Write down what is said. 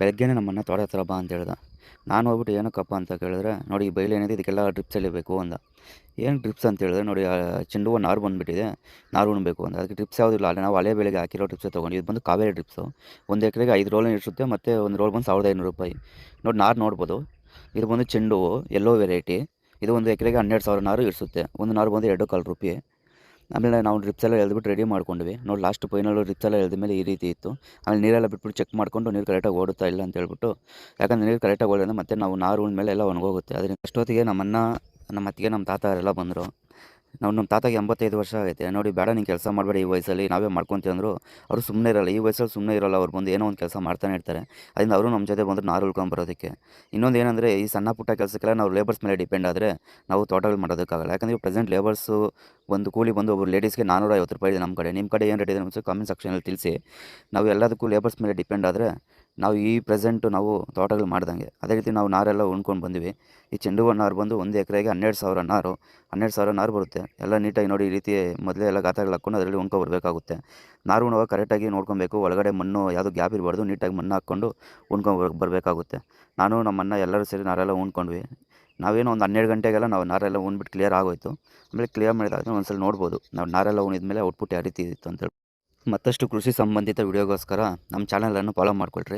ಬೆಳಗ್ಗೆನೇ ನಮ್ಮಣ್ಣ ತೋಟ ಹತ್ರ ಬಾ ಅಂತ ಹೇಳ್ದ. ನಾನು ಹೋಗ್ಬಿಟ್ಟು ಏನಕ್ಕಪ್ಪ ಅಂತ ಕೇಳಿದ್ರೆ, ನೋಡಿ ಈ ಬೈಲ್ ಏನಿದೆ ಇದಕ್ಕೆಲ್ಲ ಡ್ರಿಪ್ಸ್ ಎಳಿಬೇಕು ಅಂದ. ಏನು ಡ್ರಿಪ್ಸ್ ಅಂತ ಹೇಳಿದ್ರೆ, ನೋಡಿ ಚೆಂಡು ಹೂವು ನಾರು ಬಂದುಬಿಟ್ಟಿದೆ, ನಾರು ಉಣ್ಬೇಕು ಅಂದ. ಅದಕ್ಕೆ ಡ್ರಿಪ್ಸ್ ಯಾವುದಿಲ್ಲ, ಅಲ್ಲಿ ನಾವು ಹಳೆ ಬೆಳೆಗೆ ಹಾಕಿರೋ ಡ್ರಿಪ್ಸೇ ತೊಗೊಂಡು. ಇದು ಬಂದು ಕಾವೇರಿ ಡ್ರಿಪ್ಸು. ಒಂದು ಎಕರೆಗೆ 5 ರೋಲ್ ಇಳಿಸುತ್ತೆ, ಮತ್ತು ಒಂದು ರೋಲ್ ಬಂದು ₹1,500. ನೋಡಿ ನಾರು ನೋಡ್ಬೋದು. ಇದು ಬಂದು ಚೆಂಡು ಹೂವು ಎಲ್ಲೋ ವೆರೈಟಿ. ಇದು ಒಂದು ಎಕರೆಗೆ 12,000 ನಾರು ಇಳಿಸುತ್ತೆ. ಒಂದು ನಾರು ಬಂದು ₹2.25. ಆಮೇಲೆ ನಾವು ಡ್ರಿಪ್ಸ್ ಎಲ್ಲ ಎಳೆದ್ಬಿಟ್ಟು ರೆಡಿ ಮಾಡ್ಕೊಂಡ್ವಿ. ನೋಡಿ ಲಾಸ್ಟ್ ಫೈನಲ್ ಡ್ರಿಪ್ಸ್ ಎಲ್ಲ ಎಳೆದ ಮೇಲೆ ಈ ರೀತಿ ಇತ್ತು. ಆಮೇಲೆ ನೀರೆಲ್ಲ ಬಿಟ್ಬಿಟ್ಟು ಚೆಕ್ ಮಾಡಿಕೊಂಡು ನೀರು ಕರೆಕ್ಟಾಗಿ ಓಡುತ್ತಾ ಇಲ್ಲ ಅಂತ ಹೇಳ್ಬಿಟ್ಟು, ಯಾಕಂದರೆ ನೀರು ಕರೆಕ್ಟಾಗಿ ಓಡಿದ್ರೆ ಮತ್ತೆ ನಾವು ನಾರು ಉಣ್ಮೇಲೆ ಎಲ್ಲ ಒಣಗೋಗುತ್ತೆ. ಅದರಿಂದ ಅಷ್ಟೊತ್ತಿಗೆ ನಮ್ಮ ಅತ್ತಿಗೆ, ನಮ್ಮ ತಾತ ಎಲ್ಲ ಬಂದರು. ನಮ್ಮ ತಾತಗೆ 85 ವರ್ಷ ಆಗೈತೆ. ನೋಡಿ ಬೇಡ ನೀನು ಕೆಲಸ ಮಾಡಬೇಡ ಈ ವಯಸ್ಸಲ್ಲಿ, ನಾವೇ ಮಾಡ್ಕೊತೀವಿ ಅಂದರು. ಅವರು ಸುಮ್ಮನೆ ಇರಲ್ಲ, ಈ ವಯಸ್ಸಲ್ಲಿ ಸುಮ್ಮನೆ ಇರಲ್ಲ. ಅವ್ರು ಬಂದು ಏನೋ ಒಂದು ಕೆಲಸ ಮಾಡ್ತಾನೆ ಇರ್ತಾರೆ. ಅದರಿಂದ ಅವರು ನಮ್ಮ ಜೊತೆ ಬಂದರು ನಾರು ಉಳ್ಕೊಂಬರೋದಕ್ಕೆ. ಇನ್ನೊಂದು ಏನಂದರೆ, ಈ ಸಣ್ಣ ಪುಟ್ಟ ಕೆಲಸಕ್ಕೆಲ್ಲ ನಾವು ಲೇಬರ್ಸ್ ಮೇಲೆ ಡಿಪೆಂಡ್ ಆದರೆ ನಾವು ತೋಟಗಳು ಮಾಡೋದಕ್ಕಾಗಲ್ಲ. ಯಾಕಂದರೆ ಪ್ರೆಸೆಂಟ್ ಲೇಬರ್ಸು ಒಂದು ಕೂಲಿ ಬಂದು ಒಬ್ಬರು ಲೇಡೀಸ್ಗೆ ₹450 ಇದೆ ನಮ್ಮ ಕಡೆ. ನಿಮ್ಮ ಕಡೆ ಏನು ರೇಟ್ ಇದೆ ಅಂತ ಕಾಮೆಂಟ್ ಸೆಕ್ಷನಲ್ಲಿ ತಿಳಿಸಿ. ನಾವು ಎಲ್ಲದಕ್ಕೂ ಲೇಬರ್ಸ್ ಮೇಲೆ ಡಿಪೆಂಡ್ ಆದರೆ ನಾವು ಈ ಪ್ರೆಸೆಂಟು ನಾವು ತೋಟಗಳು ಮಾಡ್ದಂಗೆ. ಅದೇ ರೀತಿ ನಾವು ನಾರೆಲ್ಲ ಉಣ್ಕೊಂಡು ಬಂದ್ವಿ. ಈ ಚೆಂಡು ಹೂವು ನಾರು ಬಂದು ಒಂದು ಎಕರೆಗೆ 12,000 ನಾರು, 12,000 ನಾರು ಬರುತ್ತೆ. ಎಲ್ಲ ನೀಟಾಗಿ ನೋಡಿ ಈ ರೀತಿ ಮೊದಲೇ ಎಲ್ಲ ಗಾತ್ರಗಳು ಹಾಕ್ಕೊಂಡು ಅದರಲ್ಲಿ ಉಣ್ಕೊ ಬರಬೇಕಾಗುತ್ತೆ. ನಾರು ಉಣ್ಣುವಾಗ ಕರೆಕ್ಟಾಗಿ ನೋಡ್ಕೊಬೇಕು. ಒಳಗಡೆ ಮಣ್ಣು ಯಾವುದೂ ಗ್ಯಾಪ್ ಇರಬಾರ್ದು. ನೀಟಾಗಿ ಮಣ್ಣು ಹಾಕ್ಕೊಂಡು ಬರಬೇಕಾಗುತ್ತೆ. ನಾನು ನಮ್ಮ ಅಣ್ಣ ಎಲ್ಲರೂ ಸೇರಿ ನಾರೆಲ್ಲ ಉಣ್ಕೊಂಡ್ವಿ. ನಾವೇನು ಒಂದು 12 ಗಂಟೆಗೆಲ್ಲ ನಾವು ನಾರೆಲ್ಲ ಉಣ್ಬಿಟ್ಟು ಕ್ಲಿಯರ್ ಆಗೋಯ್ತು. ಆಮೇಲೆ ಕ್ಲಿಯರ್ ಮಾಡಿದಾದ್ಮೇಲೆ ಒಂದ್ಸಲ ನೋಡ್ಬೋದು ನಾವು ನಾರೆಲ್ಲ ಉಣಿದ ಮೇಲೆ ಔಟ್ಪುಟ್ ಯಾವ ರೀತಿ ಇತ್ತು ಅಂತೇಳಿ. ಮತ್ತಷ್ಟು ಕೃಷಿ ಸಂಬಂಧಿತ ವಿಡಿಯೋಗೋಸ್ಕರ ನಮ್ಮ ಚಾನಲನ್ನು ಫಾಲೋ ಮಾಡ್ಕೊಳ್ರಿ.